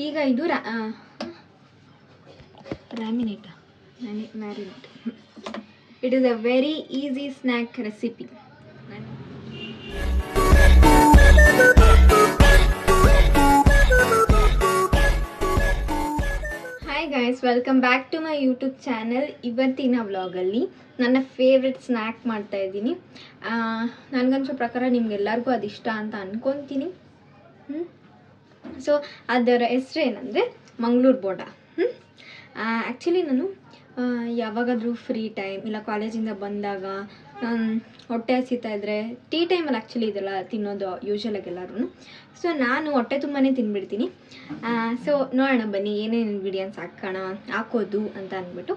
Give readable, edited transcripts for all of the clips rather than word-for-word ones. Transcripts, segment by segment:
ಈಗ ಇದು laminate marinate. It is a very easy snack recipe. Hi guys, welcome back to my YouTube channel. ಇವತ್ತಿನ ವ್ಲಾಗಲ್ಲಿ ನನ್ನ favourite snack ಮಾಡ್ತಾ ಇದ್ದೀನಿ. ನನಗನ್ಸೋ ಪ್ರಕಾರ ನಿಮ್ಗೆಲ್ಲರಿಗೂ ಅದಿಷ್ಟ ಅಂತ ಅಂದ್ಕೊತೀನಿ. ಸೊ ಅದರ ಹೆಸರು ಏನಂದರೆ ಮಂಗಳೂರು ಬೋಂಡಾ. ಆ್ಯಕ್ಚುಲಿ ನಾನು ಯಾವಾಗಾದರೂ ಫ್ರೀ ಟೈಮ್ ಇಲ್ಲ ಕಾಲೇಜಿಂದ ಬಂದಾಗ ಹೊಟ್ಟೆ ಹಸಿತಾ ಇದ್ದರೆ ಟೀ ಟೈಮಲ್ಲಿ ಆ್ಯಕ್ಚುಲಿ ಇದೆಲ್ಲ ತಿನ್ನೋದು ಯೂಶ್ವಲಾಗಿ ಎಲ್ಲರೂ. ಸೊ ನಾನು ಹೊಟ್ಟೆ ತುಂಬಾ ತಿಂದ್ಬಿಡ್ತೀನಿ. ಸೊ ನೋಡೋಣ ಬನ್ನಿ ಏನೇನು ಇಂಗ್ರೀಡಿಯೆಂಟ್ಸ್ ಹಾಕೋದು ಅಂತ ಅಂದ್ಬಿಟ್ಟು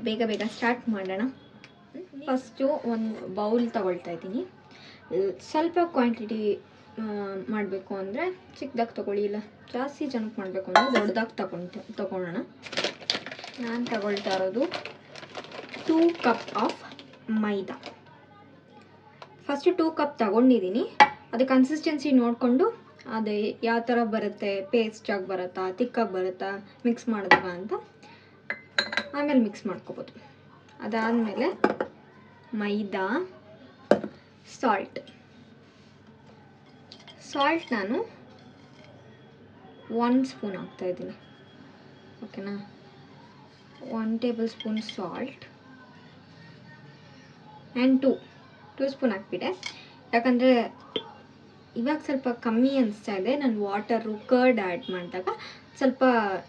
ಬೇಗ ಬೇಗ ಸ್ಟಾರ್ಟ್ ಮಾಡೋಣ. ಫಸ್ಟು ಒಂದು ಬೌಲ್ ತಗೊಳ್ತಾ ಇದ್ದೀನಿ. ಸ್ವಲ್ಪ ಕ್ವಾಂಟಿಟಿ ಮಾಡಬೇಕು ಅಂದರೆ ಚಿಕ್ಕದಾಗಿ ತೊಗೊಳ್ಳಿ, ಇಲ್ಲ ಜಾಸ್ತಿ ಜನಕ್ಕೆ ಮಾಡಬೇಕು ಅಂದರೆ ದೊಡ್ಡದಾಗಿ ತೊಗೊಳ್ಳೋಣ. ನಾನು ತಗೊಳ್ತಾ ಇರೋದು 2 cup of maida. First 2 cup ತಗೊಂಡಿದ್ದೀನಿ. ಅದು ಕನ್ಸಿಸ್ಟೆನ್ಸಿ ನೋಡಿಕೊಂಡು ಅದು ಯಾವ ಥರ ಬರುತ್ತೆ, ಪೇಸ್ಟಾಗಿ ಬರುತ್ತಾ ತಿಕ್ಕಾಗಿ ಬರುತ್ತಾ ಮಿಕ್ಸ್ ಮಾಡಿದಾಗ ಅಂತ ಆಮೇಲೆ ಮಿಕ್ಸ್ ಮಾಡ್ಕೋಬೋದು. ಅದಾದಮೇಲೆ ಮೈದಾ, ಸಾಲ್ಟ್ ನಾನು 1 ಸ್ಪೂನ್ ಹಾಕ್ತಾಯಿದ್ದೀನಿ. ಓಕೆನಾ, 1 table spoon salt and 2 spoon ಹಾಕ್ಬಿಟ್ಟೆ. ಯಾಕಂದರೆ ಇವಾಗ ಸ್ವಲ್ಪ ಕಮ್ಮಿ ಅನಿಸ್ತಾ ಇದೆ. ನಾನು ವಾಟರು ಕರ್ಡ್ ಆ್ಯಡ್ ಮಾಡಿದಾಗ ಸ್ವಲ್ಪ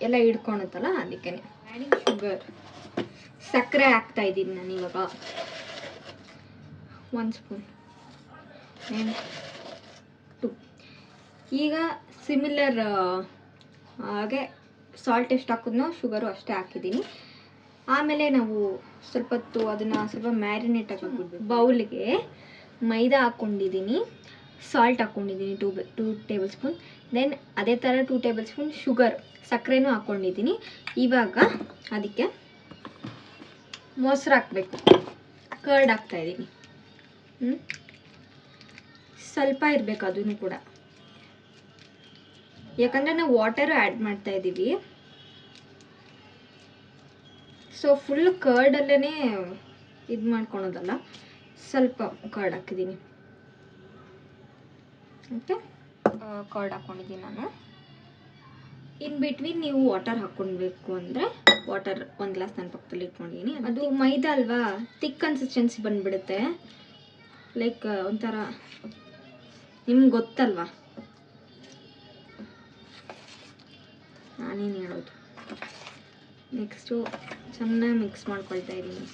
ಎಲ್ಲ ಹಿಡ್ಕೊಳುತ್ತಲ್ಲ, ಅದಕ್ಕೆ. ಆ್ಯಡಿಂಗ್ ಶುಗರ್, ಸಕ್ಕರೆ ಹಾಕ್ತಾಯಿದ್ದೀನಿ ನಾನು ಇವಾಗ 1 ಸ್ಪೂನ್ ಆ್ಯಂಡ್ 2. ಈಗ ಸಿಮಿಲರ್ ಹಾಗೆ ಸಾಲ್ಟ್ ಎಷ್ಟು ಹಾಕಿದ್ನೋ ಶುಗರು ಅಷ್ಟೇ ಹಾಕಿದ್ದೀನಿ. ಆಮೇಲೆ ನಾವು ಸ್ವಲ್ಪ ಹೊತ್ತು ಅದನ್ನು ಸ್ವಲ್ಪ ಮ್ಯಾರಿನೇಟ್ ಆಗಿಬಿಡ್ಬೇಕು. ಬೌಲ್ಗೆ ಮೈದಾ ಹಾಕ್ಕೊಂಡಿದ್ದೀನಿ, ಸಾಲ್ಟ್ ಹಾಕ್ಕೊಂಡಿದ್ದೀನಿ 2 ಟೇಬಲ್ ಸ್ಪೂನ್. ದೆನ್ ಅದೇ ಥರ 2 ಟೇಬಲ್ ಸ್ಪೂನ್ ಶುಗರ್, ಸಕ್ಕರೆನೂ ಹಾಕ್ಕೊಂಡಿದ್ದೀನಿ. ಇವಾಗ ಅದಕ್ಕೆ ಮೊಸರು ಹಾಕಬೇಕು, ಕರ್ಡ್ ಹಾಕ್ತಾಯಿದ್ದೀನಿ. ಸ್ವಲ್ಪ ಇರಬೇಕು ಅದನ್ನು ಕೂಡ, ಯಾಕಂದರೆ ನಾವು ವಾಟರು ಆ್ಯಡ್ ಮಾಡ್ತಾಯಿದ್ದೀವಿ. ಸೊ ಫುಲ್ ಕರ್ಡಲ್ಲೇ ಇದು ಮಾಡ್ಕೊಳೋದಲ್ಲ, ಸ್ವಲ್ಪ ಕರ್ಡ್ ಹಾಕಿದ್ದೀನಿ. ಓಕೆ, ಕರ್ಡ್ ಹಾಕ್ಕೊಂಡಿದ್ದೀನಿ ನಾನು. ಇನ್ ಬಿಟ್ವೀನ್ ನೀವು ವಾಟರ್ ಹಾಕ್ಕೊಳ್ಬೇಕು ಅಂದರೆ ವಾಟರ್ 1 ಗ್ಲಾಸ್ ನನ್ನ ಪಕ್ಕದಲ್ಲಿ ಇಟ್ಕೊಂಡಿದ್ದೀನಿ. ಅದು ಮೈದಾ ಅಲ್ವಾ, ತಿಕ್ ಕನ್ಸಿಸ್ಟೆನ್ಸಿ ಬಂದುಬಿಡುತ್ತೆ. ಲೈಕ್ ಒಂಥರ ನಿಮ್ಗೆ ಗೊತ್ತಲ್ವಾ ನಾನೇನು ಹೇಳೋದು. ನೆಕ್ಸ್ಟು ಚೆನ್ನಾಗಿ ಮಿಕ್ಸ್ ಮಾಡ್ಕೊಳ್ತಾ ಇದ್ದೀನಿ.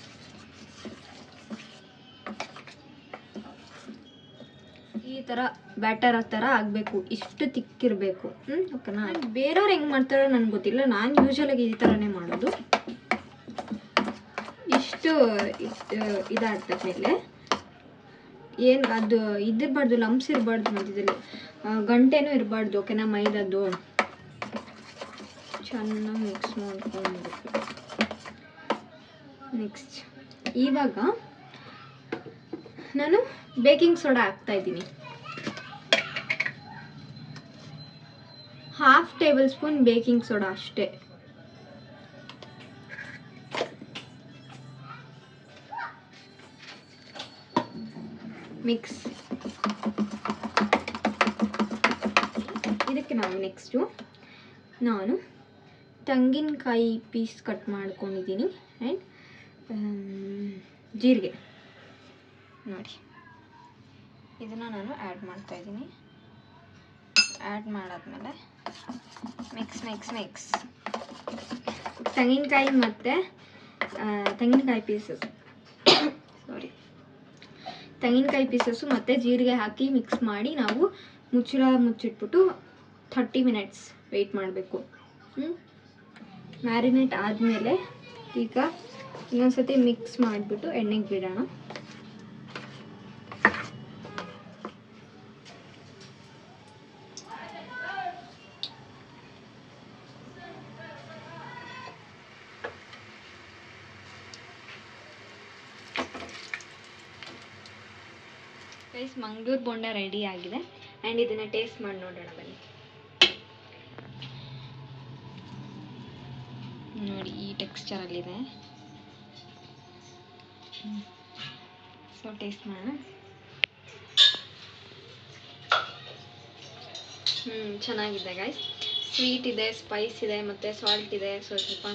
ಈ ಥರ ಬ್ಯಾಟರ್ ಥರ ಆಗಬೇಕು, ಇಷ್ಟು ತಿಕ್ಕಿರಬೇಕು. ಓಕೆನಾ, ಬೇರೆಯವ್ರು ಹೆಂಗೆ ಮಾಡ್ತಾರೋ ನನಗೆ ಗೊತ್ತಿಲ್ಲ. ನಾನು ಯೂಶ್ವಲಾಗಿ ಈ ಥರನೇ ಮಾಡೋದು. ಇಷ್ಟು ಇದಾದ್ಮೇಲೆ ಏನು ಅದು ಇದಿರಬಾರ್ದು, ಲಂಪ್ಸ್ ಇರಬಾರ್ದು, ಮಧ್ಯದಲ್ಲಿ ಗಂಟೆನೂ ಇರಬಾರ್ದು. ಓಕೆನಾ, ಮೈದಾದ್ದು ಚೆನ್ನಾಗಿ ಮಿಕ್ಸ್ ಮಾಡ್ಕೊಂಡ್ಬೇಕು. ನೆಕ್ಸ್ಟ್ ಇವಾಗ ನಾನು ಬೇಕಿಂಗ್ ಸೋಡಾ ಹಾಕ್ತಾಯಿದ್ದೀನಿ. 1/2 ಟೇಬಲ್ ಸ್ಪೂನ್ ಬೇಕಿಂಗ್ ಸೋಡಾ ಅಷ್ಟೇ. ಮಿಕ್ಸ್. ಇದಕ್ಕೆ ನೆಕ್ಸ್ಟು ನಾನು ತೆಂಗಿನಕಾಯಿ ಪೀಸ್ ಕಟ್ ಮಾಡ್ಕೊಂಡಿದ್ದೀನಿ ಆ್ಯಂಡ್ ಜೀರಿಗೆ ನೋಡಿ, ಇದನ್ನು ನಾನು ಆ್ಯಡ್ ಮಾಡ್ತಾಯಿದ್ದೀನಿ. ಆ್ಯಡ್ ಮಾಡಾದ್ಮೇಲೆ ಮಿಕ್ಸ್. ತೆಂಗಿನಕಾಯಿ ಮತ್ತು ತೆಂಗಿನಕಾಯಿ ಪೀಸಸ್ಸು ಮತ್ತು ಜೀರಿಗೆ ಹಾಕಿ ಮಿಕ್ಸ್ ಮಾಡಿ ನಾವು ಮುಚ್ಚಿಟ್ಬಿಟ್ಟು 30 ಮಿನಿಟ್ಸ್ ವೆಯ್ಟ್ ಮಾಡಬೇಕು. ಮ್ಯಾರಿನೇಟ್ ಆದಮೇಲೆ ಈಗ ಇನ್ನೊಂದ್ಸತಿ ಮಿಕ್ಸ್ ಮಾಡಿಬಿಟ್ಟು ಎಣ್ಣೆಗೆ ಬಿಡೋಣ. ಗೈಸ್, ಮಂಗಳೂರು ಬೋಂಡಾ ರೆಡಿ ಆಗಿದೆ ಆ್ಯಂಡ್ ಇದನ್ನು ಟೇಸ್ಟ್ ಮಾಡಿ ನೋಡೋಣ ಬನ್ನಿ. ನೋಡಿ ಈ ಟೆಕ್ಸ್ಚರಲ್ಲಿದೆ. ಸೊ ಟೇಸ್ಟ್ ಮಾಡೋಣ. ಚೆನ್ನಾಗಿದೆ ಗೈಸ್. ಸ್ವೀಟ್ ಇದೆ, ಸ್ಪೈಸ್ ಇದೆ ಮತ್ತು ಸಾಲ್ಟ್ ಇದೆ. ಸ್ವಲ್ಪ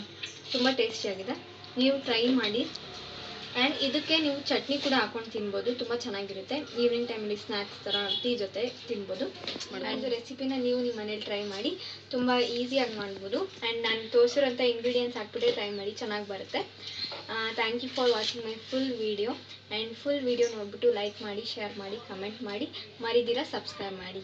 ತುಂಬ ಟೇಸ್ಟಿಯಾಗಿದೆ. ನೀವು ಟ್ರೈ ಮಾಡಿ. ಆ್ಯಂಡ್ ಇದಕ್ಕೆ ನೀವು ಚಟ್ನಿ ಕೂಡ ಹಾಕೊಂಡು ತಿನ್ಬೋದು, ತುಂಬ ಚೆನ್ನಾಗಿರುತ್ತೆ. ಈವ್ನಿಂಗ್ ಟೈಮಲ್ಲಿ ಸ್ನ್ಯಾಕ್ಸ್ ಥರ ಟೀ ಜೊತೆ ತಿನ್ಬೋದು. ಆ್ಯಂಡ್ ರೆಸಿಪಿನ ನೀವು ನಿಮ್ಮ ಮನೇಲಿ ಟ್ರೈ ಮಾಡಿ, ತುಂಬ ಈಸಿಯಾಗಿ ಮಾಡ್ಬೋದು. ಆ್ಯಂಡ್ ನಾನು ತೋರಿಸಿರೋಂಥ ಇಂಗ್ರೀಡಿಯೆಂಟ್ಸ್ ಹಾಕ್ಬಿಟ್ಟೆ ಟ್ರೈ ಮಾಡಿ, ಚೆನ್ನಾಗಿ ಬರುತ್ತೆ. Thank you for watching my full video. And full video ನೋಡಿಬಿಟ್ಟು ಲೈಕ್ ಮಾಡಿ, ಶೇರ್ ಮಾಡಿ, ಕಮೆಂಟ್ ಮಾಡಿ, ಮರಿದಿರ ಸಬ್ಸ್ಕ್ರೈಬ್ ಮಾಡಿ.